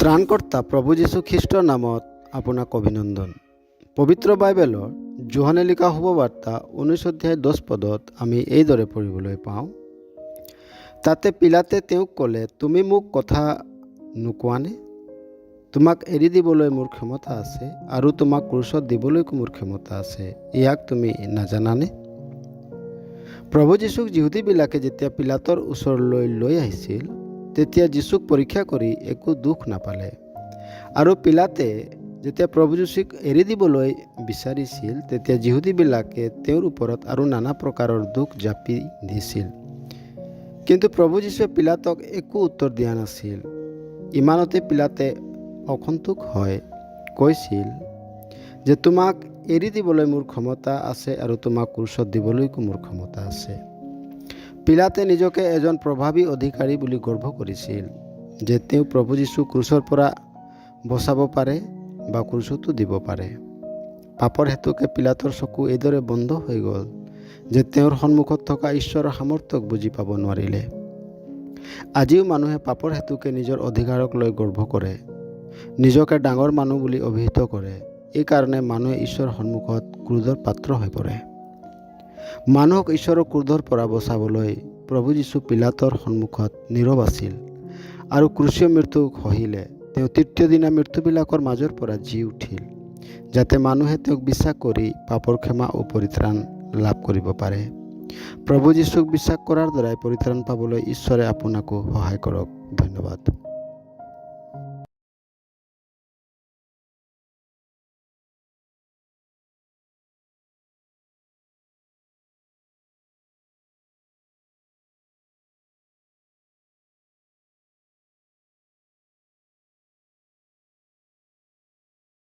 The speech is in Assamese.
ত্ৰাণকৰ্তা প্ৰভু যীশু খ্ৰীষ্টৰ নামত আপোনাক অভিনন্দন। পবিত্ৰ বাইবেলৰ যোহানে লিখা শুভবাৰ্তা 19 অধ্যায় 10 পদত আমি এইদৰে পঢ়িবলৈ পাওঁ। তাতে পিলাতে তেওঁক ক'লে, তুমি মোক কথা নোকোৱানে? তোমাক এৰি দিবলৈ মোৰ ক্ষমতা আছে আৰু তোমাক ক্ৰুচত দিবলৈকো মোৰ ক্ষমতা আছে। ইয়াক তুমি নাজানানে? প্ৰভু যীশুক যিহুদীবিলাকে যেতিয়া পিলাতৰ ওচৰলৈ লৈ আহিছিল, তেতিয়া যীশুক পৰীক্ষা কৰি একো দুখ নাপালে। আৰু পিলাতে যেতিয়া প্ৰভু যীশুক এৰি দিবলৈ বিচাৰিছিল, তেতিয়া যিহুদীবিলাকে তেওঁৰ ওপৰত আৰু নানা প্ৰকাৰৰ দুখ জাপি দিছিল। কিন্তু প্ৰভু যীশুৱে পিলাতক একো উত্তৰ দিয়া নাছিল। ইমানতে পিলাতে অসন্তোষ হৈ কৈছিল যে তোমাক এৰি দিবলৈ মোৰ ক্ষমতা আছে আৰু তোমাক ক্ৰুচত দিবলৈকো মোৰ ক্ষমতা আছে। পিলাতে নিজকে এজন প্ৰভাৱী অধিকাৰী বুলি গৰ্ব কৰিছিল যে তেওঁ প্ৰভু যীশুক ক্ৰুচৰ পৰা বচাব পাৰে বা ক্ৰুচতো দিব পাৰে। পাপৰ হেতুকে পিলাতৰ চকু এইদৰে বন্ধ হৈ গ'ল যে তেওঁৰ সন্মুখত থকা ঈশ্বৰৰ সামৰ্থ্যক বুজি পাব নোৱাৰিলে। আজিও মানুহে পাপৰ হেতুকে নিজৰ অধিকাৰক লৈ গৰ্ব কৰে, নিজকে ডাঙৰ মানুহ বুলি অভিহিত কৰে। এইকাৰণে মানুহে ঈশ্বৰৰ সন্মুখত ক্ৰোধৰ পাত্ৰ হৈ পৰে। মানুহক ঈশ্বৰৰ ক্ৰোধৰ পৰা বচাবলৈ প্ৰভু যীশু পিলাতৰ সন্মুখত নীৰৱ আছিল আৰু ক্ৰুচীয় মৃত্যুক সহিলে। তেওঁ তৃতীয় দিনা মৃত্যুবিলাকৰ মাজৰ পৰা জি উঠিল, যাতে মানুহে তেওঁক বিশ্বাস কৰি পাপৰ ক্ষমা ও পৰিত্ৰাণ লাভ কৰিব পাৰে। প্ৰভু যীশুক বিশ্বাস কৰাৰ দ্বাৰাই পৰিত্ৰাণ পাবলৈ ঈশ্বৰে আপোনাকো সহায় কৰক। ধন্যবাদ।